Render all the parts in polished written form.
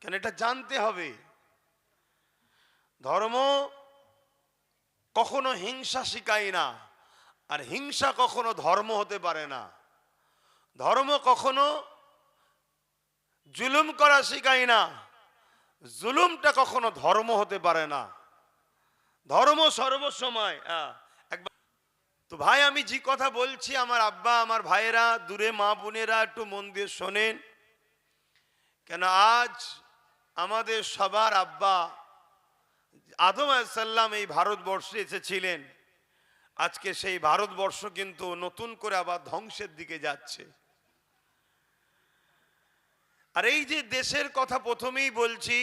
কেন এটা জানতে হবে। ধর্ম কখনো হিংসা শিখায় না, আর হিংসা কখনো ধর্ম হতে পারে না। ধর্ম কখনো জুলুম করা শিখায় না, জুলুমটা কখনো ধর্ম হতে পারে না। ধর্ম সর্বসময় একবার তো ভাই, আমি যে কথা বলছি, আমার আব্বা, আমার ভাইয়েরা, দূরে মা বোনেরা, একটু মন দিয়ে শোনেন। কেন আজ আমাদের সবার আব্বা আদম আলাইহিস সালাম এই ভারতবর্ষে এসেছিলেন। আজকে সেই ভারতবর্ষ কিন্তু নতুন করে আবার ধ্বংসের দিকে যাচ্ছে। আর এই যে দেশের কথা প্রথমেই বলছি,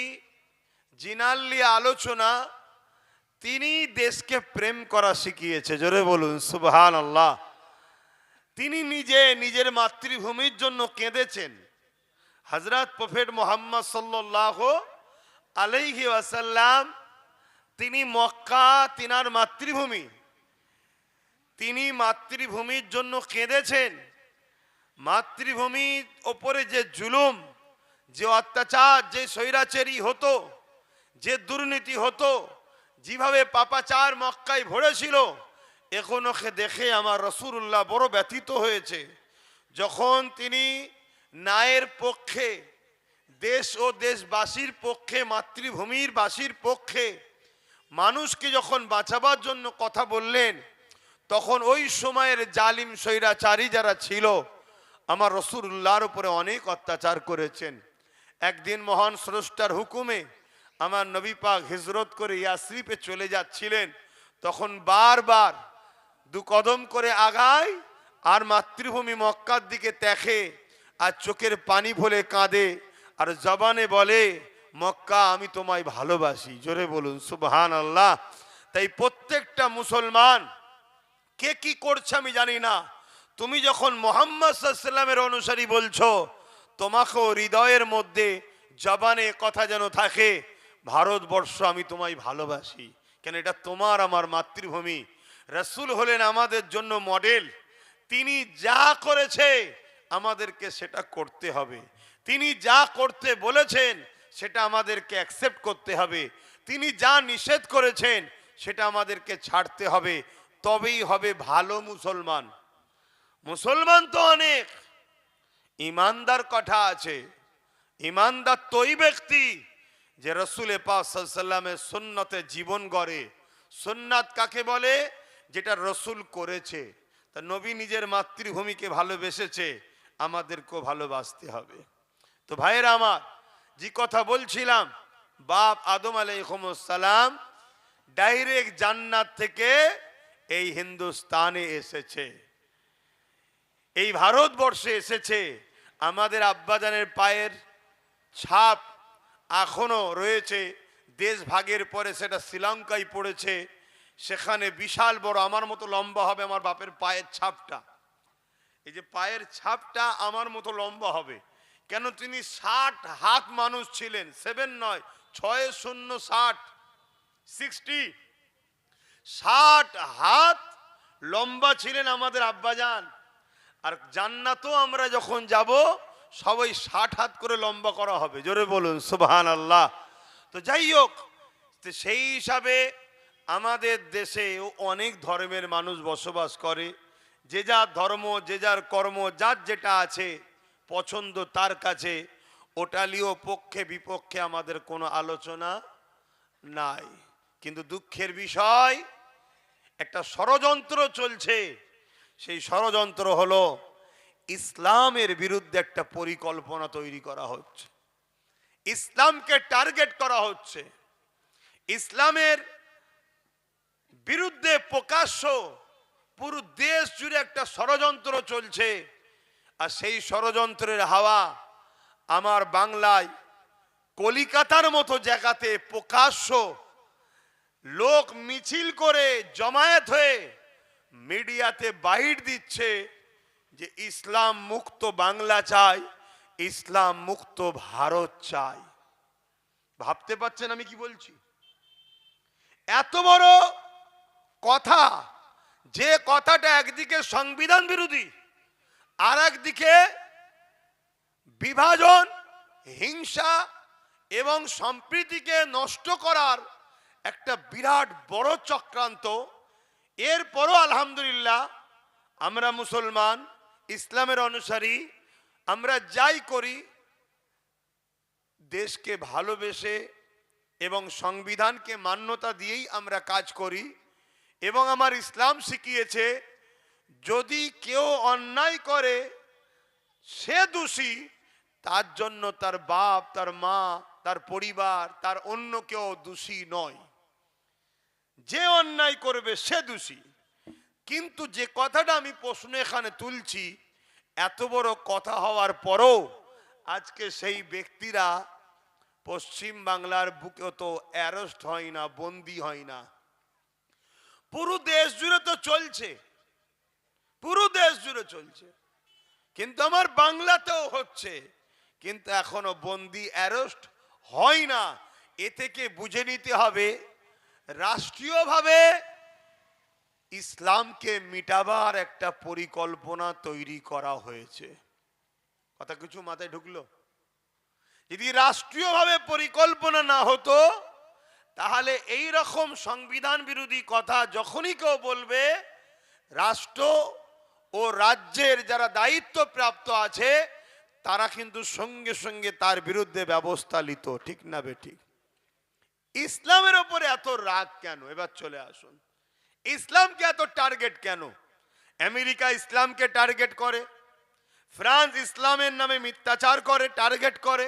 জিনাল্লি আলোচনা, তিনি দেশকে প্রেম করা শিখিয়েছে। জোরে বলুন সুবহানাল্লাহ। তিনি নিজে নিজের মাতৃভূমির জন্য কেঁদেছেন। হযরত প্রফেট মুহাম্মদ সাল্লাল্লাহু আলাইহি ওয়াসাল্লাম, তিনি মক্কা, তিনার মাতৃভূমি, তিনি মাতৃভূমির জন্য কেঁদেছেন। মাতৃভূমির ওপরে যে জুলুম, যে অত্যাচার, যে স্বৈরাচারী হতো, যে দুর্নীতি হতো, যেভাবে পাপাচার মক্কায় ভরেছিল, এখনো দেখে আমার রাসূলুল্লাহ বড় ব্যথিত হয়েছে। যখন তিনি ন্যায়ের পক্ষে, দেশ ও দেশবাসীর পক্ষে, মাতৃভূমির বাসীর পক্ষে মানুষকে যখন বাঁচাবার জন্য কথা বললেন, তখন ওই সময়ের জালিম স্বৈরাচারী যারা ছিল আমার রাসূলুল্লাহর উপরে অনেক অত্যাচার করেছেন। একদিন মহান স্রষ্টার হুকুমে আমার নবী পাক হিজরত করে ইয়াসরিফে চলে যাচ্ছিলেন। তখন বারবার দু কদম করে আগায় আর মাতৃভূমি মক্কার দিকে দেখে আর চোখের পানি ফেলে কাঁদে আর জবানে বলে, মক্কা আমি তোমায় ভালোবাসি। জোরে বলুন সুবহানাল্লাহ। তাই প্রত্যেকটা মুসলমান কে কি করছে আমি জানি না, তুমি যখন মুহাম্মদ সাল্লাল্লাহু আলাইহি ওয়াসাল্লামের অনুসারী বলছো, তোমাকেও হৃদয়ের মধ্যে জবানে কথা যেন থাকে, ভারতবর্ষ আমি তোমায় ভালোবাসি। কেন এটা তোমার আমার মাতৃভূমি। রাসূল হলেন আমাদের জন্য মডেল। তিনি যা করেছে আমাদেরকে সেটা করতে হবে। তিনি যা করতে বলেছেন সেটা আমাদেরকে অ্যাকসেপ্ট করতে হবে। তিনি যা নিষেধ করেছেন সেটা আমাদেরকে ছাড়তে হবে। তবেই হবে ভালো মুসলমান। মুসলমান তো অনেক, ইমানদার কথা আছে। ইমানদার তো ওই ব্যক্তি যে রাসূল পাক সাল্লাল্লাহু আলাইহি ওয়াসাল্লামের সুন্নতে জীবন গড়ে। সুন্নাত কাকে বলে? যেটা রাসূল করেছে। তা নবী নিজের মাতৃভূমিকে ভালোবেসেছে, আমাদেরকেও ভালোবাসতে হবে। তো ভাইয়েরা আমার, যে কথা বলছিলাম, বাপ আদম আলাইহিস সালাম ডাইরেক্ট জান্নাত থেকে এই হিন্দুস্তানে এসেছে, এই ভারতবর্ষে এসেছে। আমাদের আব্বাজানের পায়ের ছাপ এখনো রয়েছে। দেশ ভাগের পরে সেটা শ্রীলঙ্কায় পড়েছে। সেখানে বিশাল বড়, আমার মতো লম্বা হবে আমার বাপের পায়ের ছাপটা। এই যে পায়ের ছাপটা আমার মতো লম্বা হবে। কেন? তিনি 60 হাত মানুষ ছিলেন। 7 নয়, 6 0 60 60 হাত লম্বা ছিলেন আমাদের আব্বাজান। আর জান্নাতও আমরা যখন যাব সবাই 60 হাত করে লম্বা করা হবে। জোরে বলুন সুবহানাল্লাহ। তো যাই হোক, সেই হিসাবে আমাদের দেশে অনেক ধর্মের মানুষ বসবাস করে। যে যার ধর্ম, যে যার কর্ম, যার যেটা আছে পছন্দ তার কাছে, ওটা লিও পক্ষে বিপক্ষে আমাদের কোনো আলোচনা নাই। কিন্তু দুঃখের বিষয়, একটা ষড়যন্ত্র চলছে। সেই ষড়যন্ত্র হলো ইসলামের বিরুদ্ধে একটা পরিকল্পনা তৈরি করা হচ্ছে। ইসলামকে টার্গেট করা হচ্ছে। ইসলামের বিরুদ্ধে প্রকাশ্য পুরো দেশ জুড়ে একটা ষড়যন্ত্র চলছে। আর সেই ষড়যন্ত্রের হাওয়া আমার বাংলায় কলিকাতার মতো জায়গাতে প্রকাশ্য লোক মিছিল করে জমায়েত হয়ে মিডিয়াতে বাইট দিচ্ছে যে ইসলাম মুক্ত বাংলা চাই, ইসলাম মুক্ত ভারত চাই। ভাবতে পারছেন আমি কি বলছি? এত বড় কথা, যে কথাটা একদিকে সংবিধান বিরোধী, আর একদিকে বিভাজন, হিংসা, এবং সম্প্রীতিকে নষ্ট করার একটা বিরাট বড় চক্রান্ত। এরপরও আলহামদুলিল্লাহ আমরা মুসলমান, ইসলামের অনুসারী, আমরা যাই করি দেশকে ভালোবেসে এবং সংবিধানকে মান্যতা দিয়েই আমরা কাজ করি। এবং আমার ইসলাম শিখিয়েছে যদি কেউ অন্যায় করে সে দোষী, তার জন্য তার বাপ, তার মা, তার পরিবার, তার অন্য কেউ দোষী নয়। যে অন্যায় করবে সে দোষী। কিন্তু যে কথাটা আমি প্রশ্ন এখানে তুলছি, এত বড় কথা হওয়ার পরও আজকে সেই ব্যক্তিরা পশ্চিম বাংলার বুকে তো অ্যারেস্ট হয় না, বন্দী হয় না। পুরো দেশ জুড়ে তো চলছে, পুরো দেশ জুড়ে চলছে, কিন্তু আমার বাংলাতেও হচ্ছে, কিন্তু এখনো বন্দী অ্যারেস্ট হয় না। এ থেকে বুঝে নিতে হবে রাষ্ট্রীয়ভাবে ইসলামকে মিটাবার একটা পরিকল্পনা তৈরি করা হয়েছে। কথা কিছু মাথায় ঢুকলো? যদি রাষ্ট্রীয়ভাবে পরিকল্পনা না হতো তাহলে এই রকম সংবিধান বিরোধী কথা যখনই কেউ বলবে, রাষ্ট্র ও রাজ্যের যারা দায়িত্বপ্রাপ্ত আছে তারা কিন্তু সঙ্গে সঙ্গে তার বিরুদ্ধে ব্যবস্থা নিত। ঠিক না বেঠিক? ইসলামের ওপরে এত রাগ কেন? এবার চলে আসুন, ইসলামকে এত টার্গেট কেন? আমেরিকা ইসলামকে টার্গেট করে, ফ্রান্স ইসলামের নামে মিথ্যাচার করে, টার্গেট করে,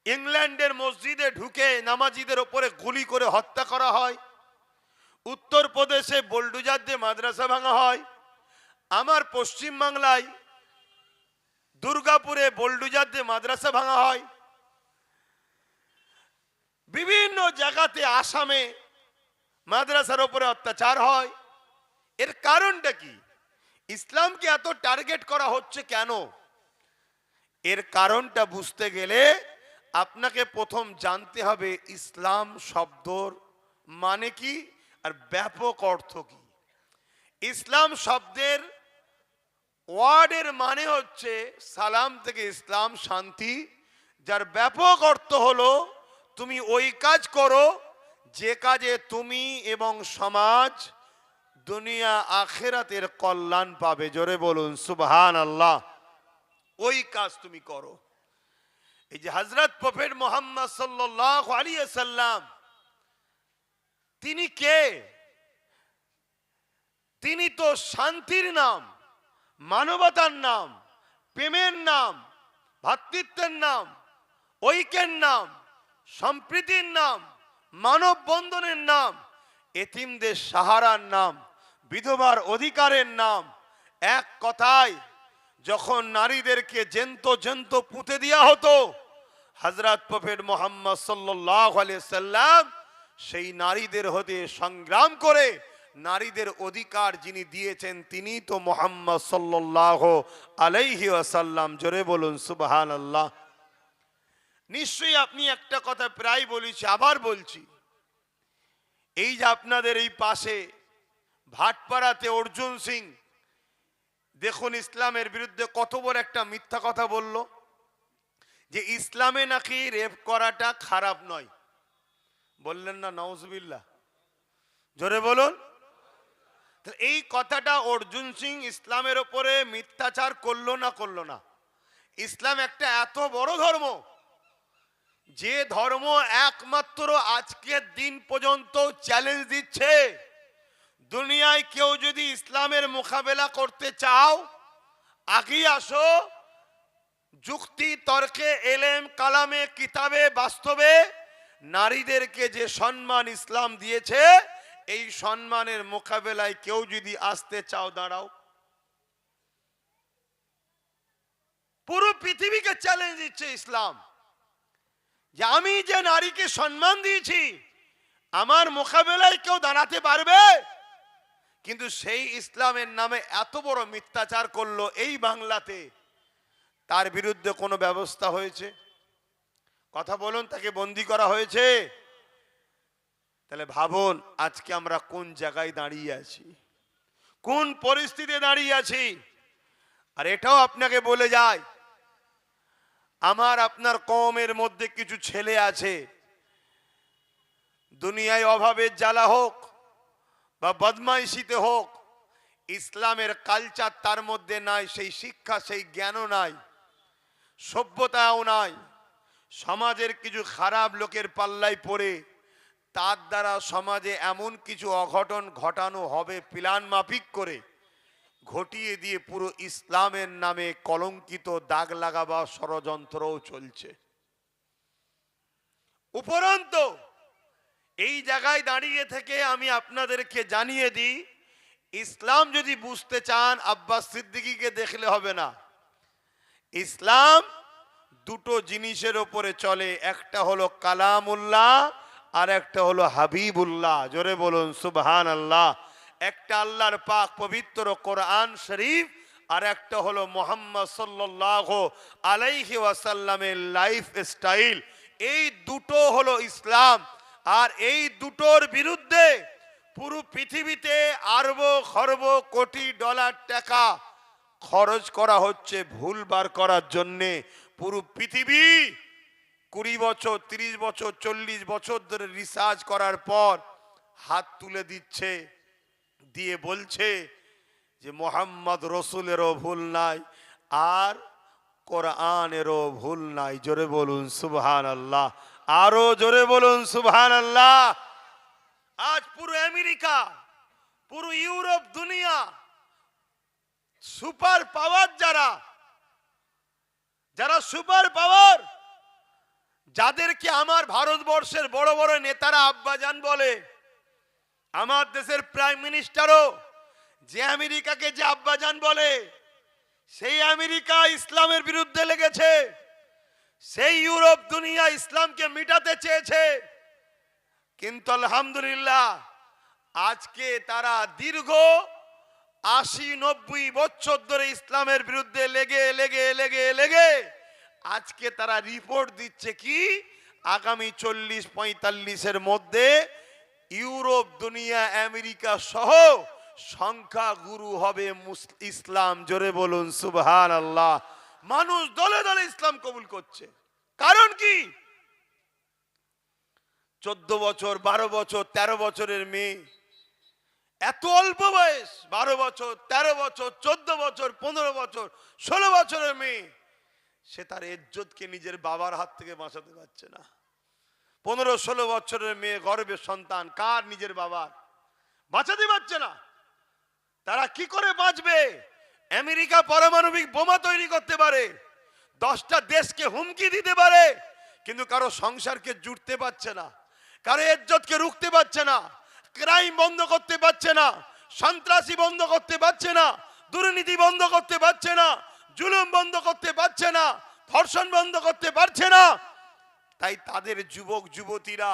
ইংল্যান্ডের মসজিদে ঢুকে নামাজিদের ওপরে গুলি করে হত্যা করা হয়, উত্তরপ্রদেশে বোলডুজার দিয়ে মাদ্রাসা ভাঙা হয়, আমার পশ্চিম বাংলায় দুর্গাপুরে বোলডুজার দিয়ে মাদ্রাসা ভাঙা হয়, বিভিন্ন জায়গাতে আসামে মাদ্রাসার উপরে অত্যাচার হয়। এর কারণটা কি? ইসলামকে এত টার্গেট করা হচ্ছে কেন? এর কারণটা বুঝতে গেলে আপনাকে প্রথম জানতে হবে ইসলাম শব্দর মানে কি আর ব্যাপক অর্থ কি। ইসলাম শব্দের ওয়ার্ডের মানে হচ্ছে সালাম থেকে ইসলাম, শান্তি, যার ব্যাপক অর্থ হলো তুমি ওই কাজ করো যে কাজে তুমি এবং সমাজ দুনিয়া আখেরাতের কল্যাণ পাবে। জোরে বলুন সুবহানাল্লাহ। ওই কাজ তুমি করো। এই যে হযরত প্রফেট মুহাম্মদ সাল্লাল্লাহু আলাইহি ওয়াসাল্লাম, তিনি কে? তিনি তো শান্তির নাম, মানবতার নাম, প্রেমের নাম, ভ্রাতৃত্বের নাম, ঐক্যের নাম, সম্প্রীতির নাম, মানব বন্ধনের নাম, এতিমদের সাহারার নাম, বিধবার অধিকারের নাম। এক কথায় যখন নারীদেরকে জেন্ত পুঁতে দেওয়া হতো, হযরত প্রফেট মুহাম্মদ সাল্লাল্লাহু আলাইহি সাল্লাম সেই নারীদের হতে সংগ্রাম করে নারীদের অধিকার যিনি দিয়েছেন তিনি তো মুহাম্মদ সাল্লাল্লাহু আলাইহি ওয়াসাল্লাম। জোরে বলুন সুবহানাল্লাহ। নিশ্চয়ই আপনি একটা কথা প্রায় বলেছি, আবার বলছি, এই যে আপনাদের এই পাশে ভাটপাড়াতে অর্জুন সিং, দেখুন ইসলামের বিরুদ্ধে কত বড় একটা মিথ্যা কথা বলল যে ইসলামে নাকি রেপ করাটা খারাপ নয়। বললেন না নাউজুবিল্লাহ? জোরে বলুন। এই কথাটা অর্জুন সিং ইসলামের ওপরে মিথ্যাচার করলো না করলো না? ইসলাম একটা এত বড় ধর্ম, যে ধর্ম একমাত্র আজকের দিন পর্যন্ত চ্যালেঞ্জ দিচ্ছে দুনিয়ায় কেউ যদি ইসলামের মোকাবেলা করতে চাও আগেই আসো, যুক্তি তর্কে, এলেম কালামে, কিতাবে, বাস্তবে নারীদেরকে যে সম্মান ইসলাম দিয়েছে এই সম্মানের মোকাবেলায় কেউ যদি আসতে চাও দাঁড়াও। পুরো পৃথিবীকে চ্যালেঞ্জ দিচ্ছে ইসলাম যে আমি যে নারীকে সম্মান দিয়েছি আমার মোকাবেলায় কেউ দাঁড়াতে পারবে? কিন্তু সেই ইসলামের নামে এত বড় মিথ্যাচার করলো এই বাংলাতে, তার বিরুদ্ধে কোনো ব্যবস্থা হয়েছে? কথা বলুন, তাকে বন্দী করা হয়েছে? তাহলে ভাবুন আজকে আমরা কোন জায়গায় দাঁড়িয়ে আছি, কোন পরিস্থিতিতে দাঁড়িয়ে আছি। আর এটাও আপনাকে বলে যায়, আমার আপনার কওমের মধ্যে কিছু ছেলে আছে, দুনিয়ায় অভাবের জ্বালা হোক বা বদমাইশিতে হোক, ইসলামের কালচার তার মধ্যে নাই, সেই শিক্ষা সেই জ্ঞানও নাই, সভ্যতাও নাই। সমাজের কিছু খারাপ লোকের পাল্লায় পড়ে তার দ্বারা সমাজে এমন কিছু অঘটন ঘটানো হবে প্ল্যান মাফিক করে, ঘটিয়ে দিয়ে পুরো ইসলামের নামে কলঙ্কিত দাগ লাগাবার ষড়যন্ত্রও চলছে। উপরন্তু এই জায়গায় দাঁড়িয়ে থেকে আমি আপনাদেরকে জানিয়ে দিই, ইসলাম যদি বুঝতে চান আব্বাস সিদ্দিকীকে দেখলে হবে না। ইসলাম দুটো জিনিসের ওপরে চলে, একটা হলো কালামুল্লাহ আর একটা হলো হাবিবুল্লাহ। জোরে বলুন সুবহানাল্লাহ। একটা আল্লাহর পাক পবিত্র কোরআন শরীফ, আর একটা হলো মুহাম্মদ সাল্লাল্লাহু আলাইহি ওয়াসাল্লামের লাইফ স্টাইল। এই দুটো হলো ইসলাম। আর এই দুটোর বিরুদ্ধে পুরো পৃথিবীতে আরব খরব কোটি ডলার টাকা খরচ করা হচ্ছে ভুল বার করার জন্যে। পুরো পৃথিবী 20 বছর 30 বছর 40 বছর ধরে রিসার্চ করার পর হাত তুলে দিচ্ছে, দিয়ে বলছে যে মোহাম্মদ রসুলেরও ভুল নাই আর কোরআনেরও ভুল নাই। জোরে বলুন সুবহানাল্লাহ, আরো জোরে বলুন সুবহানাল্লাহ। আজ পুরো আমেরিকা, পুরো ইউরোপ, দুনিয়া সুপার পাওয়ার, যারা সুপার পাওয়ার, যাদেরকে আমার ভারতবর্ষের বড় বড় নেতারা আব্বাজান বলে, আমার দেশের প্রাইম মিনিস্টারও যে আমেরিকাকে যে আব্বাজান বলে, সেই আমেরিকা ইসলামের বিরুদ্ধে লেগেছে। সেই ইউরোপ দুনিয়া ইসলামকে মিটাতে চেয়েছে, কিন্তু আলহামদুলিল্লাহ আজকে তারা দীর্ঘ 80-90 বছর ধরে ইসলামের বিরুদ্ধে লেগে লেগে লেগে লেগে আজকে তারা রিপোর্ট দিচ্ছে কি আগামী 40-45-এর মধ্যে ইউরোপ দুনিয়া আমেরিকা সহ সংখ্যা গুরু হবে ইসলাম। জোরে বলুন সুবহানাল্লাহ। মানুষ দলে দলে ইসলাম কবুল করছে। কারণ কি? 14 বছর 12 বছর 13 বছরের মেয়ে, এত অল্প বয়স, 12 বছর 13 বছর 14 বছর 15 বছর 16 বছরের মেয়ে, সে তার ইজ্জতকে নিজের বাবার হাত থেকে বাঁচাতে পারছে না। 15-16 বছরের মেয়ে, গর্ভের সন্তান, কার? নিজের বাবার, বাঁচাতে পারছে না। তারা কি করে বাঁচবে? আমেরিকা পারমাণবিক বোমা তৈরি করতে পারে, 10টা দেশকে হুমকি দিতে পারে, কিন্তু কারো সংসারকে জুড়তে পারছে না, কারো ইজ্জতকে রুখতে পারছে না, ক্রাইম বন্ধ করতে পারছে না, সন্ত্রাসী বন্ধ করতে পারছে না, দুর্নীতি বন্ধ করতে পারছে না, জুলুম বন্ধ করতে পারছে না, ধর্ষণ বন্ধ করতে পারছে না। তাই তাদের যুবক যুবতীরা,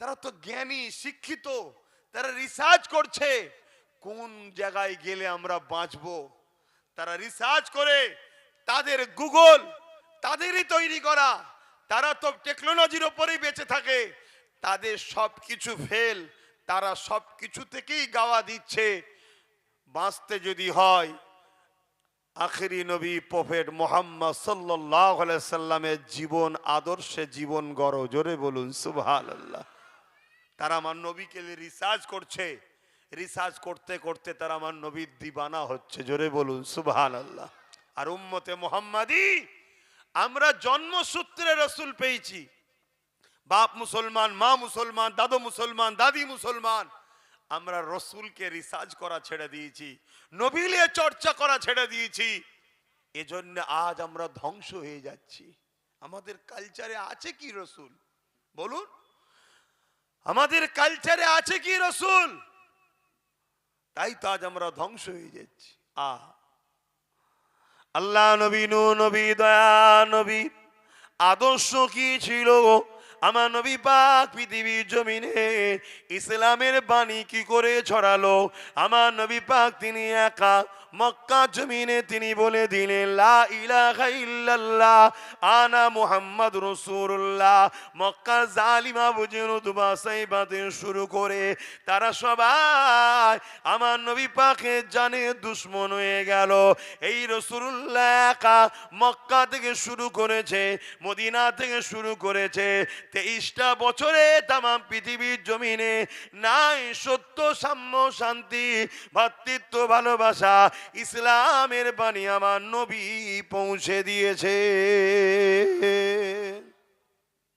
তারা তো জ্ঞানী শিক্ষিত, তারা রিসার্চ করছে কোন জায়গায় গেলে আমরা বাঁচবো। তারা রিসার্চ করে, তাদের গুগল তাদেরই তৈরি করা, তারা তো টেকনোলজির উপরেই বেঁচে থাকে, তাদের সবকিছু ফেল, তারা সবকিছু থেকেই গাওয়া দিচ্ছে বাঁচতে যদি হয় আখেরি নবী প্রফেট মুহাম্মদ সাল্লাল্লাহু আলাইহি সাল্লামের জীবন আদর্শে জীবন গড়ো। জোরে বলুন সুবহানাল্লাহ। তারা আমার নবীকে রিসার্চ করছে, রিসার্চ করতে করতে তারা আমার নবীর দিবানা হচ্ছে। জোরে বলুন সুবহানাল্লাহ। আর উম্মতে মুহাম্মাদি, আমরা জন্মসূত্রে রাসূল পেয়েছি, বাপ মুসলমান, মা মুসলমান, দাদু মুসলমান, দাদি মুসলমান, আমরা রসুলকে রিসার্চ করা ছেড়ে দিয়েছি, নবীলে চর্চা করা ছেড়ে দিয়েছি। এজন্য আজ আমরা ধ্বংস হয়ে যাচ্ছি। আমাদের কালচারে আছে কি রসুল? বলুন, আমাদের কালচারে আছে কি রসুল? তাই তো আজ আমরা ধ্বংস হয়ে যাচ্ছি। আল্লাহ নবী, নূহ নবী, দয়া নবী আদর্শ কি ছিল? আমার নবী পাক পৃথিবীর জমিনে ইসলামের বাণী কি করে ছড়ালো? আমার নবী পাক তিনি একা মক্কা জমিনে তিনি বলে দিলেন লা ইলাহা ইল্লাল্লাহ আনা মুহাম্মদ রাসূলুল্লাহ। মক্কার জালিমা বুঝুন উতবা সাইবাতে শুরু করে তারা সবাই আমার নবী পাকের জানে দুশমন হয়ে গেল। এই রাসূলুল্লাহ মক্কা থেকে শুরু করেছে, মদিনা থেকে শুরু করেছে, 23টা বছরে তামাম পৃথিবীর জমিনে নাই সত্য, সাম্য, শান্তি, ভ্রাতৃত্ব, ভালোবাসা, ইসলামের বাণী আমার নবী পৌঁছে দিয়েছে।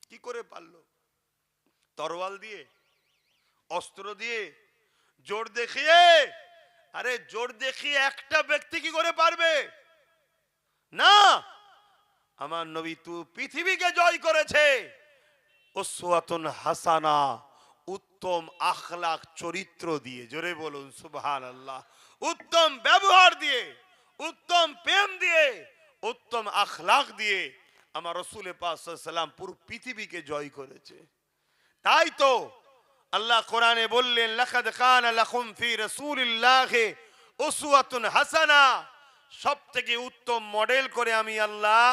কি করে পারলো? তরোয়াল দিয়ে, অস্ত্র দিয়ে, জোর দেখিয়ে? আরে জোর দেখিয়ে একটা ব্যক্তি কি করে পারবে? না, আমার নবী তো পৃথিবীকে জয় করেছে উসওয়াতুন হাসানা, উত্তম আখলাক চরিত্র দিয়ে। জোরে বলুন সুবহানাল্লাহ। উত্তম ব্যবহার দিয়ে, উত্তম প্রেম দিয়ে, উত্তম আখলাক দিয়ে আমার রাসূল পাক সাল্লাল্লাহু আলাইহি ওয়াসাল্লাম পুরো পৃথিবীকে জয় করেছে। তাই তো আল্লাহ কোরআনে বললেন লাকাদ কানা লাকুম ফি রাসূলিল্লাহি উসওয়াতুন হাসানা। সবথেকে উত্তম মডেল করে আমি আল্লাহ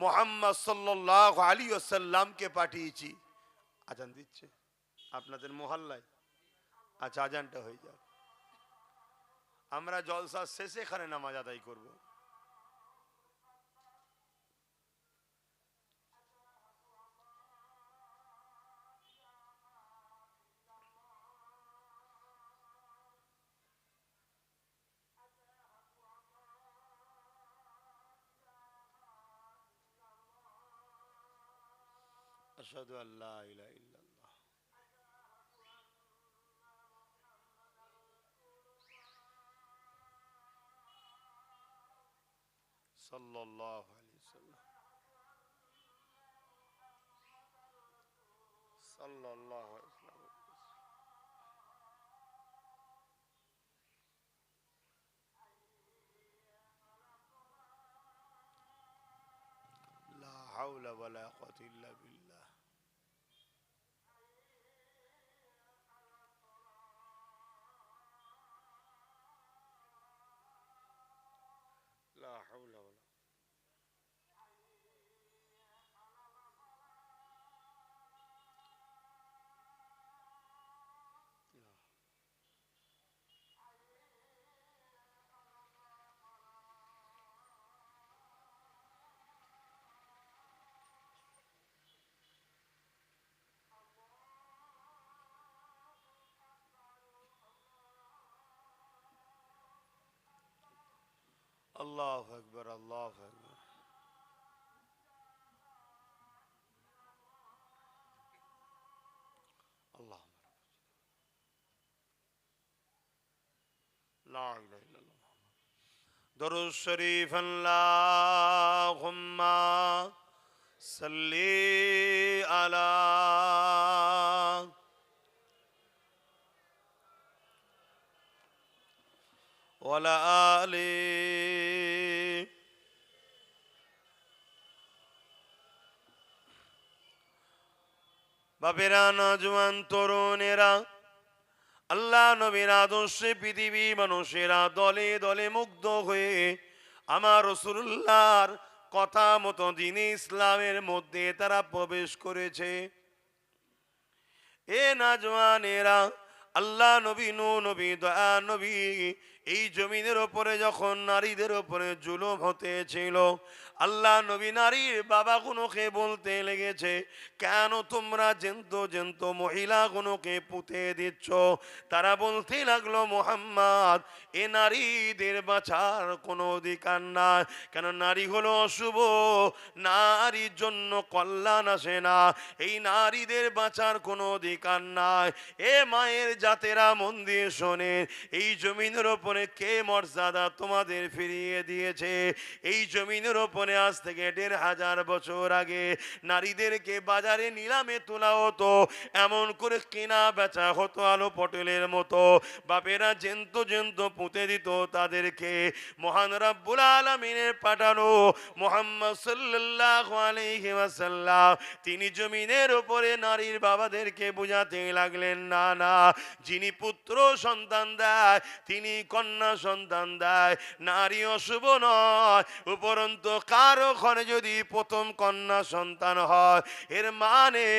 মুহাম্মদ সাল্লাল্লাহু আলাইহি ওয়াসাল্লামকে পাঠিয়েছি। আজান দিচ্ছে আপনাদের মহল্লায়? আচ্ছা, আজানটা হয়ে যাক, আমরা জলসা শেষে এখানে নামাজ আদায় করব। আশহাদু আল্লা ইলাহা ইল্লাল্লাহ। সাল্লাল্লাহু আলাইহি ওয়াসাল্লাম। সাল্লাল্লাহু আলাইহি ওয়াসাল্লাম। লা হাওলা ওয়ালা কুওয়াতা ইল্লা বিল্লাহ। লা হাওলা ওয়ালা আল্লাহু আকবার, আল্লাহু আকবার। আল্লাহ লা ইলাহা ইল্লাল্লাহ। দরুদ শরীফ আল্লাহুম্মা সাল্লি আলা ওয়ালা আলি বাপেরা, নওজোয়ান তরুণেরা, আল্লাহ নবীর আদর্শে পৃথিবী মানুষেরা দলে দলে মুগ্ধ হয়ে আমার রাসূলুল্লাহর কথা মতো দ্বীনে ইসলামের মধ্যে তারা প্রবেশ করেছে। এ নওজোয়ানেরা, আল্লাহ নবী, নূহ নবী, দয়া নবী এই জমিনের ওপরে যখন নারীদের ওপরে জুলুম হতেছিল, আল্লাহ নবী নারীর বাবাগুলোকে বলতে লেগেছে, কেন তোমরা জেন্ত মহিলাগুলোকে পুঁতে দিচ্ছ? তারা বলতে লাগলো, মুহাম্মদ, এ নারীদের বাঁচার কোনো অধিকার নাই। কেন? নারী হলো অশুভ, নারীর জন্য কল্যাণ আসে না, এই নারীদের বাঁচার কোনো অধিকার নাই। এ মায়ের জাতেরা, মন দিয়ে শোনেন, এই জমিনের ওপরে কে মর্যাদা তোমাদের ফিরিয়ে দিয়েছে? এই জমিনের ওপরে আজ থেকে 1500 বছর আগে নারীদেরকে বাজারে নিলামে তোলা হতো, এমন করে কেনা বেচা হতো আলো পটলের মতো। বাপেরা জেন্ত পুঁতে দিত তাদেরকে। মহান রব্বুল আলামিনের পাঠানো মুহাম্মদ সাল্লাল্লাহু আলাইহি ওয়াসাল্লাম তিনি জমিনের উপরে নারীর বাবাদেরকে বুঝাতে লাগলেন, না না, যিনি পুত্র সন্তান দেয় তিনি কন্যা সন্তান দেয়, নারী অশুভ নয়। উপরন্তু কারো ঘরে যদি প্রথম কন্যা সন্তান হয়, এর মানে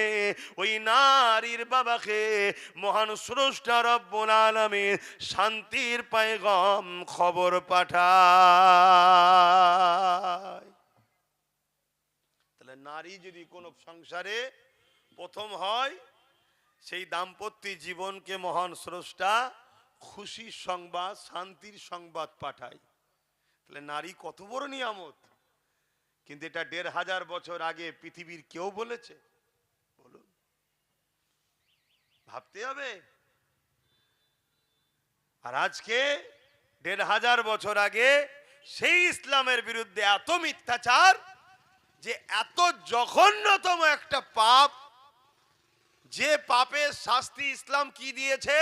ওই নারীর বাবাকে মহান স্রষ্টা রব্বুল আলামিন শান্তির পয়গাম খবর পাঠায়। তাহলে নারী যদি কোনো সংসারে প্রথম হয়, সেই দাম্পত্য জীবনকে মহান স্রষ্টা খুশির সংবাদ, শান্তির সংবাদ পাঠায়। তাহলে নারী কত বড় নিয়ামত। কিন্তু এটা ১৫০০ বছর আগে পৃথিবীর কেউ বলেছে? বলুন, ভাবতে হবে। আর আজকে ১৫০০ বছর আগে সেই ইসলামের বিরুদ্ধে এত মিথ্যাচার, যে এত জঘন্যতম একটা পাপ, যে পাপের শাস্তি ইসলাম কি দিয়েছে?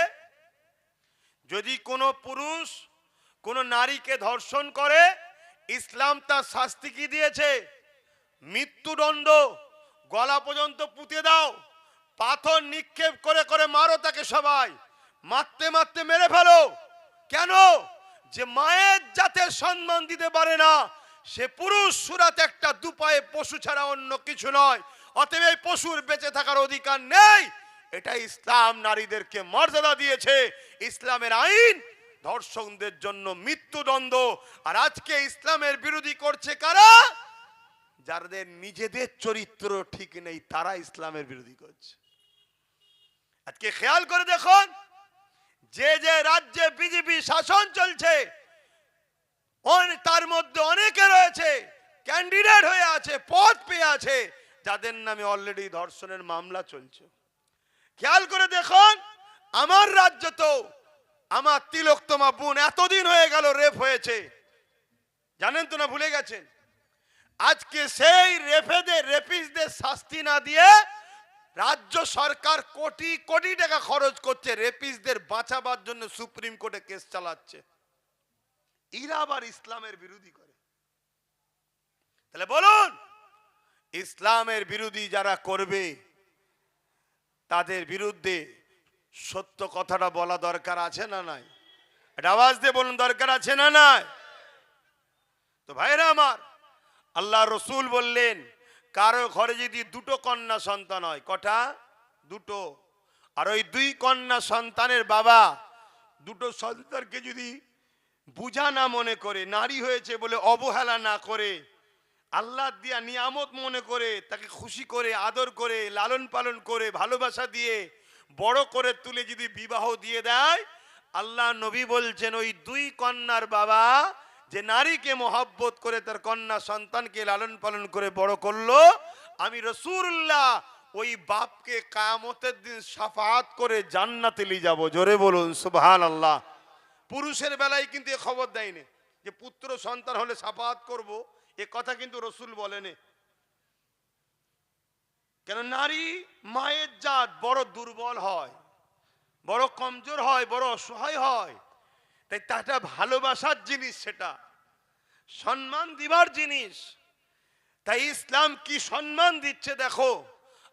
যদি কোনো পুরুষ কোনো নারীকে ধর্ষণ করে, ইসলাম তার শাস্তি কি দিয়েছে? মৃত্যুদণ্ড, গলা পর্যন্ত পুঁতে দাও, পাথর নিক্ষেপ করে করে মারো তাকে, সবাই মারতে মারতে মেরে ফেলো। কেন? যে মায়ের জাতের সম্মান দিতে পারে না, সে পুরুষ সুরাত একটা দুপায়ে পশু ছাড়া অন্য কিছু নয়। অতএব এই পশুর বেঁচে থাকার অধিকার নেই। এটা ইসলাম নারীদেরকে মর্যাদা দিয়েছে। ইসলামের আইন ধর্ষকদের জন্য মৃত্যুদণ্ড। আর আজকে ইসলামের বিরোধী করছে কারা? যাদের নিজেদের চরিত্র ঠিক নেই, তারা ইসলামের বিরোধী করছে। আজকে খেয়াল করে দেখুন, যে যে রাজ্যে বিজেপি শাসন চলছে, তার মধ্যে অনেকে রয়েছে ক্যান্ডিডেট হয়ে আছে, পদ পেয়ে আছে, যাদের নামে অলরেডি ধর্ষণের মামলা চলছে। খেয়াল করে দেখুন, আমার রাজ্য তো, আমার তিলোত্তমা বোন এতদিন হয়ে গেল রেপ হয়েছে, জানেন তো না? ভুলে গেছেন? আজকে সেই রেপিস্টদের শাস্তি না দিয়ে রাজ্য সরকার কোটি কোটি টাকা খরচ করছে রেপিস্টদের বাঁচাবার জন্য, সুপ্রিম কোর্টে কেস চালাচ্ছে। এরা আবার ইসলামের বিরোধী করে। তাহলে বলুন, ইসলামের বিরোধী যারা করবে, তাদের বিরুদ্ধে সত্য কথাটা বলা দরকার আছে না নাই? এটা আওয়াজ দিয়ে বলুন, দরকার আছে না নাই? তো ভাইরা আমার, আল্লাহ রসুল বললেন, কারো ঘরে যদি দুটো কন্যা সন্তান হয়, কটা? দুটো। আর ওই দুই কন্যা সন্তানের বাবা দুটো সন্তানকে যদি বুঝা না মনে করে, নারী হয়েছে বলে অবহেলা না করে, আল্লাহ দিয়া নিয়ামত মনে করে, তাকে খুশি করে, আদর করে, লালন পালন করে, ভালোবাসা দিয়ে বড় করে তুলে যদি বিবাহ দিয়ে দেয়, আল্লাহ নবী বলছেন, ওই দুই কন্যার বাবা যে নারীকে মহব্বত করে তার কন্যা সন্তানকে লালন পালন করে বড় করলো, আমি রাসূলুল্লাহ ওই বাপকে কিয়ামতের দিন শাফাআত করে জান্নাতে নিয়ে যাব। জোরে বলুন সুবহানাল্লাহ। পুরুষের বেলায় কিন্তু এ খবর দেয়নি যে পুত্র সন্তান হলে শাফাআত করব, এ কথা কিন্তু রাসূল বলেনি। কেন? নারী মায়ের জাত বড় দুর্বল হয়, বড় কমজোর হয়, বড় অসহায় হয়। তাই তাটা ভালোবাসার জিনিস, সেটা সম্মান দিবার জিনিস। তাই ইসলাম কি সম্মান দিচ্ছে দেখো।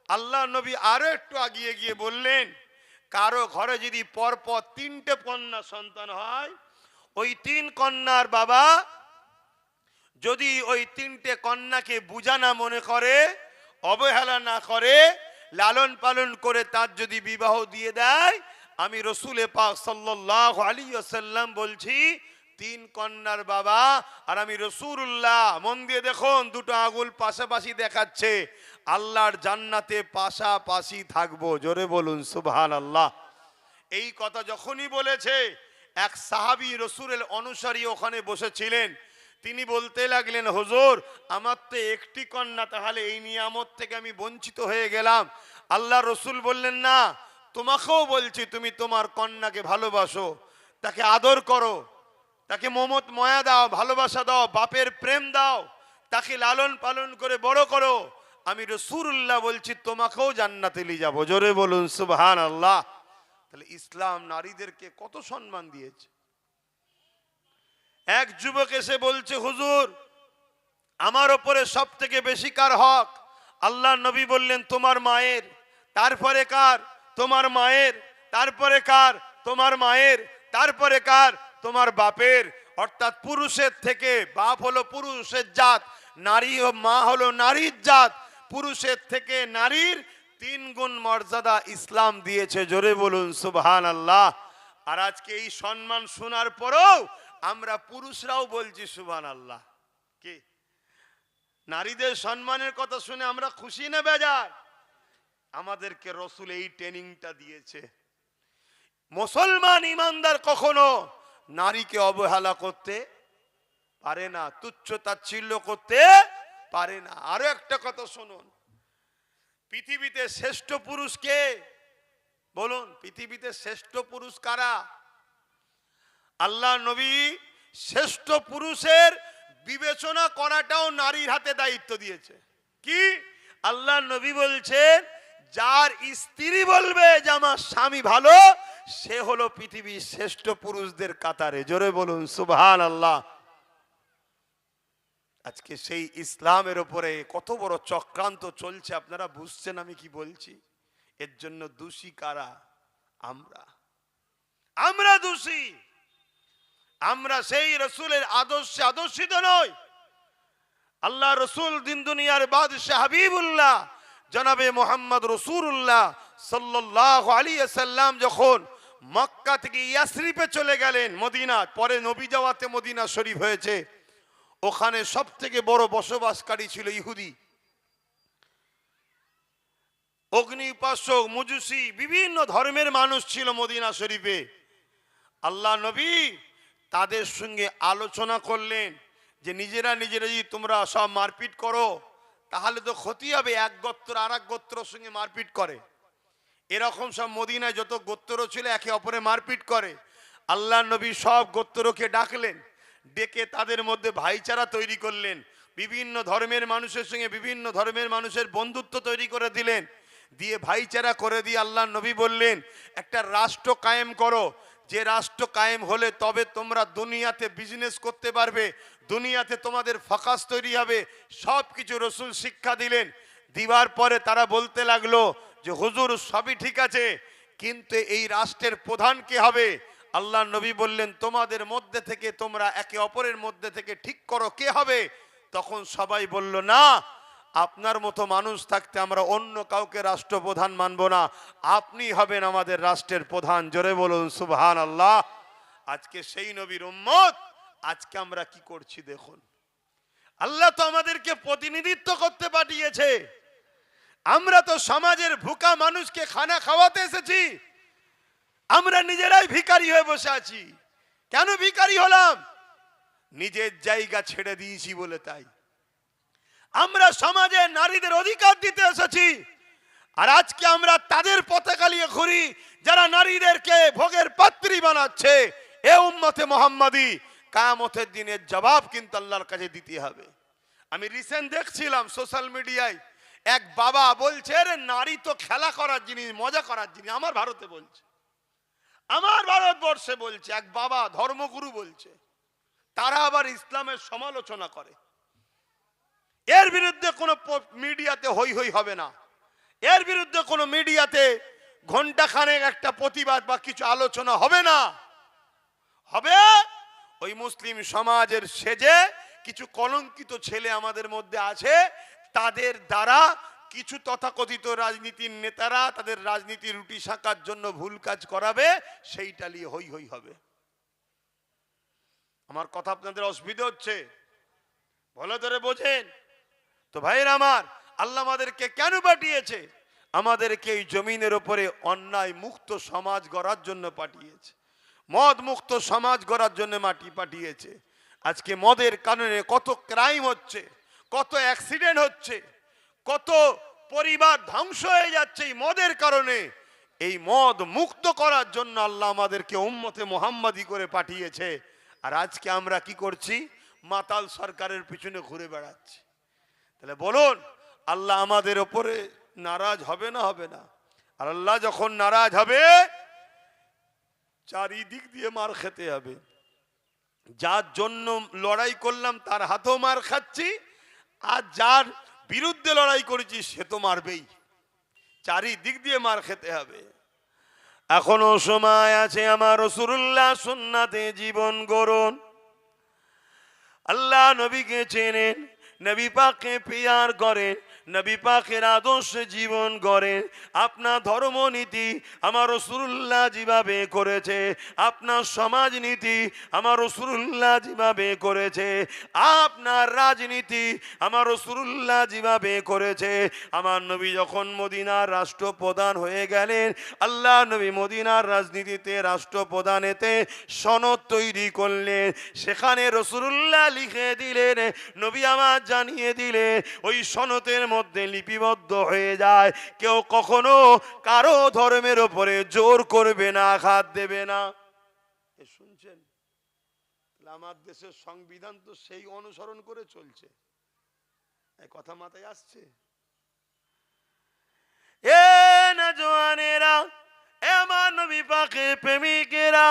আল্লাহ নবী আরো একটু আগিয়ে গিয়ে বললেন, কারো ঘরে যদি পরপর 3টে কন্যা সন্তান হয়, ওই 3 কন্যার বাবা যদি ওই 3টে কন্যাকে বুঝা না মনে করে, অবহেলা না করে, লালন পালন করে তার যদি বিবাহ দিয়ে দেয়, আমি রসুল পাক সাল্লাল্লাহু আলাইহি ওয়াসাল্লাম বলছি, 3 কন্যার বাবা আর আমি রাসূলুল্লাহ, মন দিয়ে দেখুন, দুটো আঙুল পাশাপাশি দেখাচ্ছে, আল্লাহর জান্নাতে পাশাপাশি থাকবো। জোরে বলুন সুবহানাল্লাহ। এই কথা যখনই বলেছে, এক সাহাবী রাসূলের অনুসারী ওখানে বসেছিলেন, তিনি বলতে লাগলেন, হুজুর আমার তো একটি কন্যা, তাহলে এই নিয়ামত থেকে আমি বঞ্চিত হয়ে গেলাম। আল্লাহ রসুল বললেন, না, তোমাকেও বলছি, তুমি তোমার কন্যাকে ভালোবাসো, তাকে আদর করো, তাকে মমত মায়া দাও, ভালোবাসা দাও, বাপের প্রেম দাও, তাকে লালন পালন করে বড় করো। আমি রাসূলুল্লাহ বলছি, তোমাকেও জান্নাতে নিয়ে যাবো। জোরে বলুন সুবহানাল্লাহ। তাহলে ইসলাম নারীদেরকে কত সম্মান দিয়েছে। এক যুবক এসে বলছে, হুজুর আমার ওপরে সব থেকে বেশি কার হক? আল্লাহ নবী বললেন, তোমার মায়ের। তারপরে কার? তোমার মায়ের। তারপরে কার? তোমার মায়ের। তারপরে কার? তোমার বাপের, অর্থাৎ পুরুষের থেকে, বাপ হলো পুরুষের জাত, নারী ও মা হলো নারীর জাত, পুরুষের থেকে নারীর 3 গুণ মর্যাদা ইসলাম দিয়েছে। জোরে বলুন সুবহানাল্লাহ। আর আজকে এই সম্মান শোনার পরেও আমরা পুরুষরাও বলছি সুবহানাল্লাহ। কি নারীদের সম্মানের কথা শুনে আমরা খুশি না বেজার? আমাদেরকে রসুল এই ট্রেনিংটা দিয়েছে। মুসলমান ইমানদার কখনো নারীকে অবহেলা করতে পারে না, তুচ্ছ তাচ্ছিল্য করতে পারে না। আরো একটা কথা শুনুন, পৃথিবীতে শ্রেষ্ঠ পুরুষ কে? বলুন, পৃথিবীতে শ্রেষ্ঠ পুরুষ কারা? আল্লাহ নবী শ্রেষ্ঠ পুরুষের বিবেচনা করাটাও নারীর হাতে দায়িত্ব দিয়েছে। কি? আল্লাহ নবী বলছেন, যার স্ত্রী বলবে যে আমার স্বামী ভালো, সে হলো পৃথিবীর শ্রেষ্ঠ পুরুষদের কাতারে। জোরে বলুন সুবহানাল্লাহ। আজকে সেই ইসলামের উপরে কত বড় চক্রান্ত চলছে, আপনারা বুঝছেন আমি কি বলছি? এর জন্য দোষী কারা? আমরা দোষী। আমরা সেই রসুলের আদর্শে আদর্শিত নই। আল্লাহ রসুল দিন দুনিয়ার বাদশাহ হাবিবুল্লাহ জনাবে মোহাম্মদ রাসূলুল্লাহ সাল্লাল্লাহু আলাইহি ওয়াসাল্লাম যখন মক্কা থেকে ইয়াসরিবে চলে গেলেন, মদিনা, পরে নবী যাওয়াতে মদিনা শরীফ হয়েছে, ওখানে সব থেকে বড় বসবাসকারী ছিল ইহুদি, অগ্নি উপাসক, মুজুসি, বিভিন্ন ধর্মের মানুষ ছিল মদিনা শরীফে। আল্লাহ নবী তাদের সঙ্গে আলোচনা করলেন যে নিজেরা যদি তোমরা সব মারপিট করো তাহলে তো ক্ষতি হবে, এক গোত্র আর এক গোত্রের সঙ্গে মারপিট করে, এরকম সব মদিনায় যত গোত্র ছিল একে অপরে মারপিট করে। আল্লাহ নবী সব গোত্রকে ডাকলেন, ডেকে তাদের মধ্যে ভাইচারা তৈরি করলেন, বিভিন্ন ধর্মের মানুষের সঙ্গে বিভিন্ন ধর্মের মানুষের বন্ধুত্ব তৈরি করে দিলেন, দিয়ে ভাইচারা করে দিয়ে আল্লাহ নবী বললেন, একটা রাষ্ট্র কায়েম করো, যে রাষ্ট্র কায়েম হলে তবে তোমরা দুনিয়াতে বিজনেস করতে পারবে, দুনিয়াতে তোমাদের ফোকাস তৈরি হবে। সব কিছু রসুল শিক্ষা দিলেন। দিবার পরে তারা বলতে লাগলো যে হুজুর সবই ঠিক আছে, কিন্তু এই রাষ্ট্রের প্রধান কে হবে? আল্লাহ নবী বললেন, তোমাদের মধ্যে থেকে তোমরা একে অপরের মধ্যে থেকে ঠিক করো কে হবে। তখন সবাই বলল, না, আপনার মতো মানুষ থাকতে আমরা অন্য কাউকে রাষ্ট্রপ্রধান মানব না, আপনি হবেন আমাদের রাষ্ট্রের প্রধান। জোরে বলুন সুবহানাল্লাহ। আজকে সেই নবীর উম্মত আজকে আমরা কি করছি দেখুন। আল্লাহ তো আমাদেরকে প্রতিনিধিত্ব করতে পাঠিয়েছে, আমরা তো সমাজের ভুকা মানুষকে খানা খাওয়াতে এসেছি, আমরা নিজেরাই ভিখারি হয়ে বসে আছি। কেন ভিখারি হলাম? নিজের জায়গা ছেড়ে দিয়েছি বলে। তাই আমরা সমাজে নারীদের অধিকার দিতে এসেছি, আর আজকে আমরা তাদের পতাকা নিয়ে ঘুরি যারা নারীদেরকে ভোগের পাত্রী বানাচ্ছে। এ উম্মতে মুহাম্মাদি, কিয়ামতের দিনের জবাব কিন্তু আল্লাহর কাছে দিতে হবে। আমি রিসেন্ট দেখছিলাম সোশ্যাল মিডিয়ায়, এক বাবা বলছে, রে নারী তো খেলা করার জিনিস, মজা করার জিনিস। আমার ভারতে বলছে, আমার ভারতবর্ষে বলছে, এক বাবা ধর্মগুরু বলছে। তারা আবার ইসলামের সমালোচনা করে। এর বিরুদ্ধে কোনো মিডিয়াতে হই হই হবে না, এর বিরুদ্ধে কোনো মিডিয়াতে ঘন্টাখানেক একটা প্রতিবাদ বা কিছু আলোচনা হবে না। হবে ওই মুসলিম সমাজের সেজে কিছু কলঙ্কিত ছেলে আমাদের মধ্যে আছে, তাদের দ্বারা কিছু তথাকথিত রাজনীতির নেতারা তাদের রাজনীতি রুটি শাকার জন্য ভুল কাজ করাবে, সেইটা নিয়ে হই হই হবে। আমার কথা আপনাদের অসুবিধা হচ্ছে? ভালো করে বোঝেন তো ভাইয়ের আমার। আল্লাহ আমাদেরকে কেন পাঠিয়েছে? আমাদেরকে এই জমিনের উপরে অন্যায় মুক্ত সমাজ গড়ার জন্য পাঠিয়েছে, মদ মুক্ত সমাজ গড়ার জন্য পাঠিয়েছে। আজকে মদের কারণে কত ক্রাইম হচ্ছে, কত অ্যাক্সিডেন্ট হচ্ছে, কত পরিবার ধ্বংস হয়ে যাচ্ছে এই মদের কারণে। এই মদ মুক্ত করার জন্য আল্লাহ আমাদেরকে উম্মতে মুহাম্মাদি করে পাঠিয়েছে। আর আজকে আমরা কি করছি? মাতাল সরকারের পিছনে ঘুরে বেড়াচ্ছি। তাহলে বলুন, আল্লাহ আমাদের উপরে নারাজ হবে না হবে না? আর আল্লাহ যখন নারাজ হবে, চারিদিক দিয়ে মার খেতে হবে। যার জন্য লড়াই করলাম তার হাতেও মার খাচ্ছি, আর যার বিরুদ্ধে লড়াই করেছি সে তো মারবেই। চারিদিক দিয়ে মার খেতে হবে। এখনো সময় আছে আমার রাসূলুল্লাহ সুন্নাতে জীবন গড়ুন। আল্লাহ নবীকে চেনেন, নবী পাককে পিয়ার করেন, নবী পাকের আদর্শে জীবন গড়েন। আপনার ধর্মনীতি আমার রাসূলুল্লাহ যেভাবে করেছে, আপনার সমাজনীতি আমার রাসূলুল্লাহ যেভাবে করেছে, আপনার রাজনীতি আমার রাসূলুল্লাহ যেভাবে করেছে। আমার নবী যখন মদিনার রাষ্ট্রপ্রধান হয়ে গেলেন, আল্লাহ নবী মদিনার রাজনীতিতে রাষ্ট্রপ্রধানেতে সনদ তৈরি করলেন। সেখানে রাসূলুল্লাহ লিখে দিলেন, নবী আমার জানিয়ে দিলে ওই সনদের মধ্যে লিপিবদ্ধ হয়ে যায়, কেউ কখনো কারো ধর্মের উপরে জোর করবে না, আঘাত দেবে না। শুনছেন? আমার দেশের সংবিধান তো সেই অনুসরণ করে চলছে। এই কথা মাথায় আসছে? এ নওজওয়ানেরা, এ আমার নবী পাকের প্রেমিকেরা,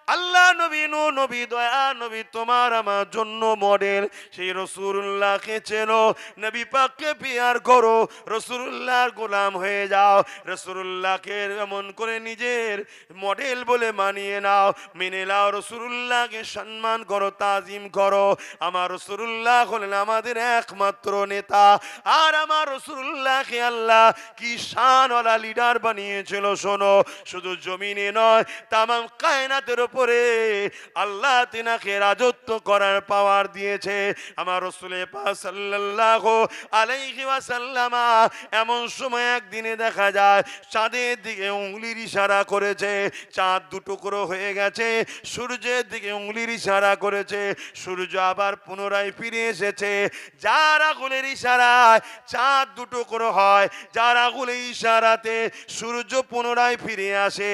আল্লাহ নবী, নূর নবী, দয়া নবী তোমার আমার জন্য মডেল। সেই রাসূলুল্লাহকে চেনো, নবী পাককে পিয়ার করো, রাসূলুল্লাহর গোলাম হয়ে যাও। রাসূলুল্লাহকে এমন করে নিজের মডেল বলে মানিয়ে নাও, মেনে নাও। রাসূলুল্লাহকে সম্মান করো, তাজিম করো। আমার রাসূলুল্লাহ হলেন আমাদের একমাত্র নেতা। আর আমার রাসূলুল্লাহকে আল্লাহ কি শানওয়ালা লিডার বানিয়েছিল শোনো। শুধু জমিনে নয়, তামাম কায়নাতের উপরে আল্লাহ তিনাকে রাজত্ব করার পাওয়ার দিয়েছে। আমার রাসূল পাক সাল্লাল্লাহু আলাইহি ওয়াসাল্লাম এমন সময় একদিনে দেখা যায় চাঁদের দিকে উংলির ইশারা করেছে, চাঁদ দুটুকরো হয়ে গেছে। সূর্যের দিকে উংলির ইশারা করেছে, সূর্য আবার পুনরায় ফিরে এসেছে। যার আঙুলের ইশারায় চাঁদ দুটুকরো হয়, যার আঙুলের ইশারাতে সূর্য পুনরায় ফিরে আসে,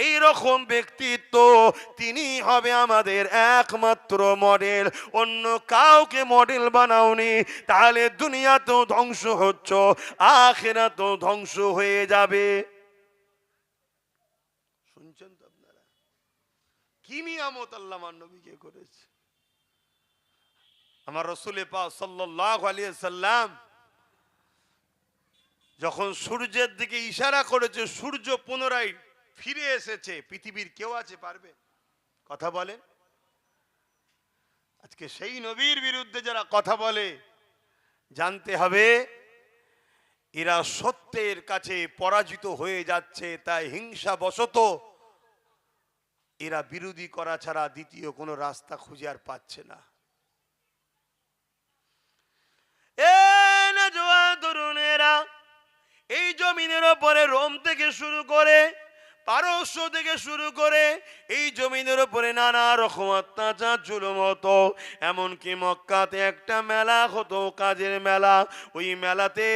এই রকম ব্যক্তিত্ব, তিনি হবে আমাদের একমাত্র মডেল। অন্য কাউকে মডেল বানাওনি, তাহলে দুনিয়াতেও ধ্বংস হচ্ছ, আখিরাতেও ধ্বংস হয়ে যাবে। শুনছেন তো আপনারা? কি নিয়ামত আল্লাহ আমার নবীকে করেছে। আমার রাসূল পাক সাল্লাল্লাহু আলাইহি সাল্লাম যখন সূর্যের দিকে ইশারা করেছে, সূর্য পুনরায় ফিরে এসেছে, পৃথিবীর কেউ আছে পারবে? কথা বলেন। আজকে সেই নবীর বিরুদ্ধে যারা কথা বলে, জানতে হবে এরা সত্যের কাছে পরাজিত হয়ে যাচ্ছে। তাই হিংসা বশত এরা বিরোধী করা ছাড়া দ্বিতীয় কোনো রাস্তা খুঁজে আর পাচ্ছে না। এ নওজোয়ান তরুণেরা, এই জমিনের উপরে রোম থেকে শুরু করে, পারস্য থেকে শুরু করে এই জমিনের উপরে নানা রকম অত্যাচার জুলুম হতো। এমনকি মক্কাতে একটা মেলা হতো, কাজের মেলা। ওই মেলাতে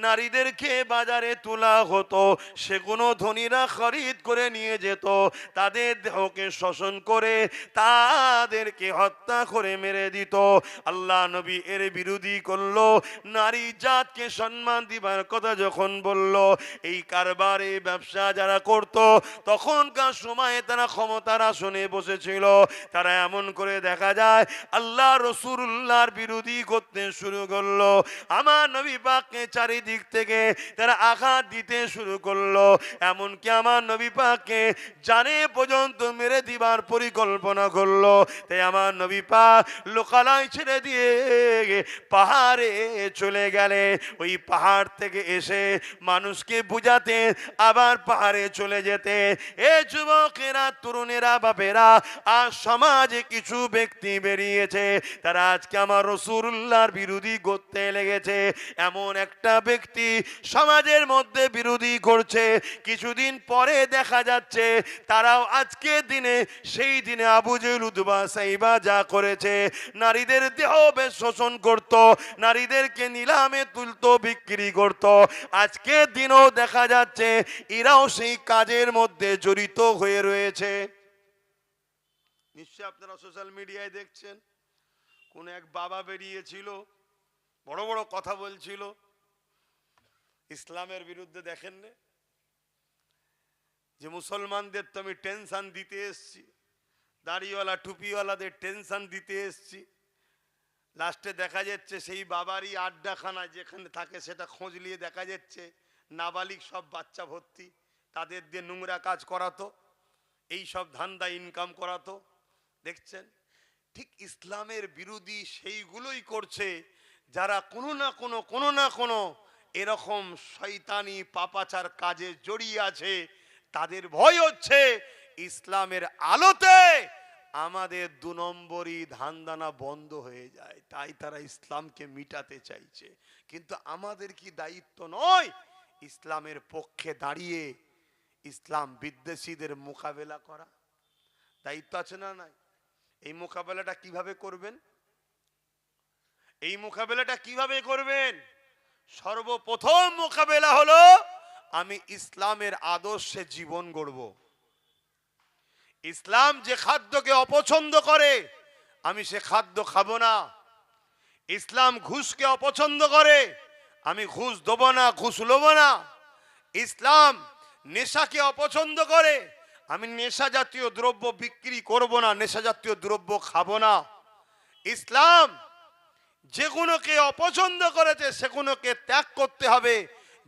নারীদেরকে বাজারে তোলা হতো, সেগুলো ধনীরা খরিদ করে নিয়ে যেত। তাদের দেহকে শোষণ করে তাদেরকে হত্যা করে মেরে দিত। আল্লাহ নবী এর বিরোধী করলো। নারী জাতকে সম্মান দিবার কথা যখন বলল, এই কারবার, এই ব্যবসা যারা করত, তখনকার সময়ে তারা ক্ষমতার আসনে বসেছিল। তারা এমন করে দেখা যায় আল্লাহ রাসূলুল্লাহর বিরোধী করতে শুরু করলো। আমার নবী পাককে চারিদিক থেকে তারা আঘাত দিতে শুরু করলো। এমনকি আমার নবী পাককে জানে পর্যন্ত মেরে দিবার পরিকল্পনা করলো। তাই আমার নবী পাক লোকালয় ছেড়ে দিয়ে পাহাড়ে চলে গেলে, ওই পাহাড় থেকে এসে মানুষকে বুঝাতে আবার পাহাড়ে চলে যেতে। এ যুবকেরা, তরুণেরা, বাপেরা, আর সমাজে কিছু ব্যক্তি বেরিয়েছে, তারা আজকে আমার রাসূলুল্লাহর বিরোধী করতে লেগেছে। এমন একটা ব্যক্তি সমাজের মধ্যে বিরোধী করছে, কিছুদিন পরে দেখা যাচ্ছে তারাও আজকের দিনে সেই দিনে আবু জেহেল, উতবা, সাইবা যা করেছে, নারীদের দেহ বেশ শোষণ করত, নারীদেরকে নিলামে তুলতো, বিক্রি করত, আজকের দিনও দেখা যাচ্ছে এরাও সেই কাজের মধ্যে জড়িত হয়ে রয়েছে। নিশ্চয় আপনারা সোশ্যাল মিডিয়ায় দেখছেন, কোন এক বাবা বেরিয়েছিল, বড় বড় কথা বলছিল ইসলামের বিরুদ্ধে। দেখেন না যে মুসলমানদের তো আমি টেনশন দিতে এসছি, দাড়িওয়ালা টুপিওয়ালাদের টেনশন দিতে এসছি। লাস্টে দেখা যাচ্ছে সেই বাবারই আড্ডাখানা যেখানে থাকে সেটা খোঁজ নিয়ে দেখা যাচ্ছে নাবালিক সব বাচ্চা ভর্তি, তাদের দিয়ে নোংরা কাজ করাতো, এই সব ধান্দা ইনকাম করাতো। দেখছেন, ঠিক ইসলামের বিরোধী সেইগুলোই করছে যারা কোনো না কোনো এরকম শয়তানি পাপাচার কাজে জড়িয়ে আছে। তাদের ভয় হচ্ছে ইসলামের আলোতে আমাদের 2 নম্বরই ধান্দানা বন্ধ হয়ে যায়, তাই তারা ইসলামকে মিটাতে চাইছে। কিন্তু আমাদের কি দায়িত্ব নয় ইসলামের পক্ষে দাঁড়িয়ে ইসলাম বিদ্বেষীদের মোকাবেলা করা? দায়িত্ব আছে না নাই? এই মোকাবেলাটা কিভাবে করবেন? এই মোকাবেলাটা কিভাবে করবেন? সর্বপ্রথম মোকাবেলা হলো আমি ইসলামের আদর্শে জীবন গড়ব। ইসলাম যে খাদ্যকে অপছন্দ করে আমি সে খাদ্য খাবো না। ইসলাম ঘুষকে অপছন্দ করে, আমি ঘুষ দেবো না, ঘুষ লব না। ইসলাম নেশাকে অপছন্দ করে, আমি নেশা জাতীয় দ্রব্য বিক্রি করব না, নেশা জাতীয় দ্রব্য খাবো না। ইসলাম যেগুলোকে অপছন্দ করেছে সেগুলোকে ত্যাগ করতে হবে,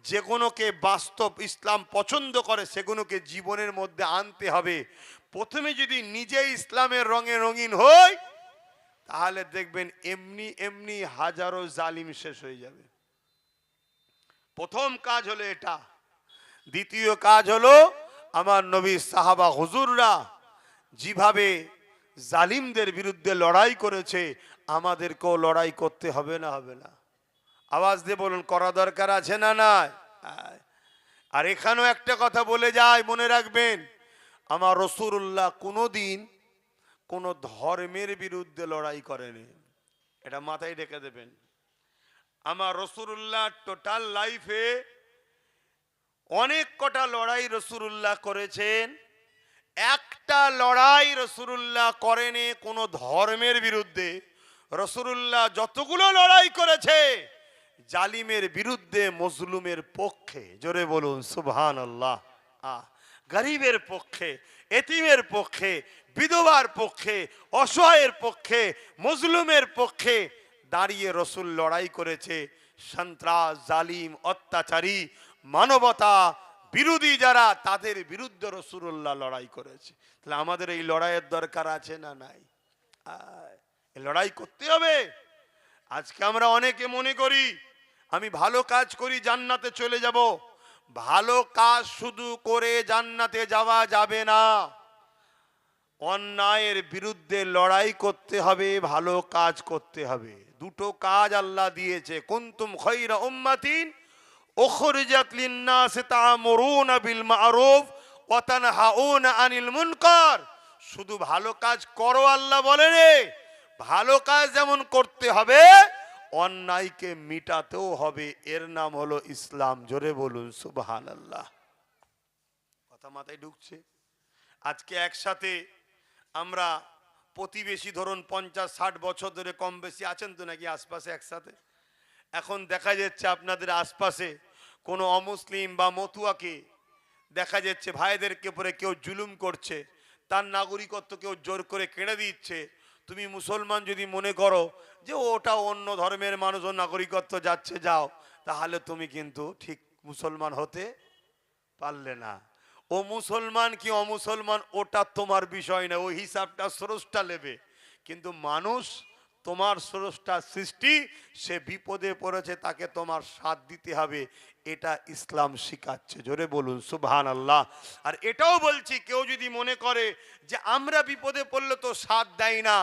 যেগুলোকে বাস্তব ইসলাম পছন্দ করে সেগুলোকে জীবনের মধ্যে আনতে হবে। প্রথমে যদি নিজে ইসলামের রঙে রঙিন হই তাহলে দেখবেন এমনি এমনি হাজারো জালিম শেষ হয়ে যাবে। প্রথম কাজ হলো এটা। দ্বিতীয় কাজ হলো আমার নবী সাহাবা হুজুররা যেভাবে জালিমদের বিরুদ্ধে লড়াই করেছে আমাদেরকেও লড়াই করতে হবে না? হবে না? আওয়াজ দিয়ে বলুন, করা দরকার আছে না নাই? আর এখানেও একটা কথা বলে যায়, মনে রাখবেন, আমার রাসূলুল্লাহ কোনোদিন কোন ধর্মের বিরুদ্ধে লড়াই করেনি, এটা মাথায় রেখে দেবেন। আমার রাসূলুল্লাহ টোটাল লাইফে অনেক কটা লড়াই রাসূলুল্লাহ করেছেন, একটা লড়াই রাসূলুল্লাহ করেনি কোন ধর্মের বিরুদ্ধে। রাসূলুল্লাহ যতগুলো লড়াই করেছে জালিমের বিরুদ্ধে, মজলুমের পক্ষে। জোরে বলুন সুবহানাল্লাহ। গরিবের পক্ষে, এতিমের পক্ষে, বিধবার পক্ষে, অসহায়ের পক্ষে, মজলুমের পক্ষে দাঁড়িয়ে রসুল লড়াই করেছে। সন্ত্রাস, জালিম, অত্যাচারী, মানবতা বিরোধী যারা, তাদের বিরুদ্ধে রাসূলুল্লাহ লড়াই করেছে। তাহলে আমাদের এই লড়াইয়ের দরকার আছে না নাই? লড়াই করতে হবে। আজকে আমরা অনেকে মনে করি আমি ভালো কাজ করি জান্নাতে চলে যাব। ভালো কাজ শুধু করে জান্নাতে যাওয়া যাবে না, অন্যায়ের বিরুদ্ধে লড়াই করতে হবে, ভালো কাজ করতে হবে। দুটো কাজ আল্লাহ দিয়েছে, কুনতুম খায়রা উম্মাতিন উখরিজাত লিন-নাস তা'মুরুনা বিল মা'রুফ ওয়া তানহাউনা আনিল মুনকার। শুধু ভালো কাজ করো আল্লাহ বলেনি, ভালো কাজ যেমন করতে হবে অন্যায়কে মিটাতেও হবে। এর নাম হলো ইসলাম। জোরে বলুন সুবহানাল্লাহ। কথা মাথায় ঢুকছে? আজকে একসাথে আমরা প্রতিবেশী, ধরুন 50-60 বছর ধরে কম বেশি আছেন তো নাকি আশপাশে একসাথে? এখন দেখা যাচ্ছে আপনাদের আশপাশে কোনো অমুসলিম বা মতুয়াকে দেখা যাচ্ছে ভাইদেরকে পরে কেউ জুলুম করছে, তার নাগরিকত্ব কেউ জোর করে কেড়ে দিচ্ছে। তুমি মুসলমান যদি মনে করো যে ওটা অন্য ধর্মের মানুষ, ও নাগরিকত্ব যাচ্ছে, যাও, তাহলে তুমি কিন্তু ঠিক মুসলমান হতে পারলে না। ও মুসলমান কি অমুসলমান ওটা তোমার বিষয় না, ওই হিসাবটা স্রষ্টা নেবে। কিন্তু মানুষ তোমার স্রষ্টা সৃষ্টি, সে বিপদে পড়েছে, তাকে তোমার সাথ দিতে হবে। এটা ইসলাম শিখাচ্ছে। জোরে বলুন সুবহানাল্লাহ। আর এটাও বলছি, কেউ যদি মনে করে যে আমরা বিপদে পড়লে তো সাথ দেয় না,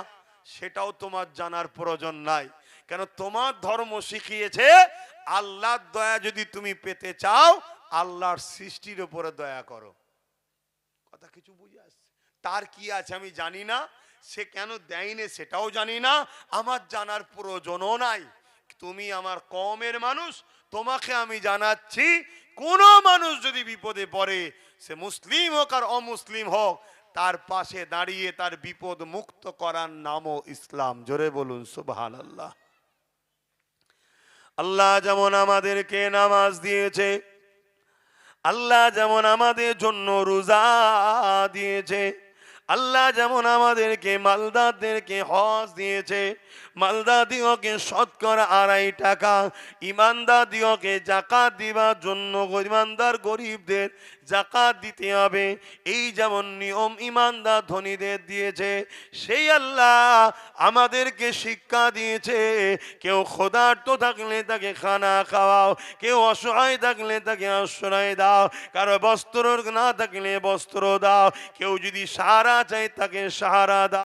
সেটাও তোমার জানার প্রয়োজন নাই। কেন তোমার ধর্ম শিখিয়েছে আল্লাহর দয়া যদি তুমি পেতে চাও আল্লাহর সৃষ্টির উপরে দয়া করো। কথা কিছু বুঝে আসছে? তার কি আছে আমি জানি না, সে কেন দেয়নি সেটাও জানি না, আমার জানার প্রয়োজনও নাই। তুমি আমার কওমের মানুষ, তোমাকে আমি জানাচ্ছি, কোন মানুষ যদি বিপদে পড়ে, সে মুসলিম হোক আর অমুসলিম হোক, তার পাশে দাঁড়িয়ে তার বিপদ মুক্ত করার নামও ইসলাম। জোরে বলুন সুবহানাল্লাহ। আল্লাহ যেমন আমাদেরকে নামাজ দিয়েছে, আল্লাহ যেমন আমাদের জন্য রোজা দিয়েছে, আল্লাহ যেমন আমাদেরকে মালদারদেরকে হজ দিয়েছে, মালদাদিওকে শতকরা 2.5 টাকা, ইমানদাদিওকে জাকাত দিবার জন্য ইমানদার গরিবদের জাকাত দিতে হবে, এই যেমন নিয়ম ইমানদার ধনীদের দিয়েছে, সেই আল্লাহ আমাদেরকে শিক্ষা দিয়েছে কেউ ক্ষুধার্ত থাকলে তাকে খানা খাওয়াও, কেউ অসহায় থাকলে তাকে আশ্রয় দাও, কারো বস্ত্র না থাকলে বস্ত্র দাও, কেউ যদি সাহারা চায় তাকে সাহারা দাও।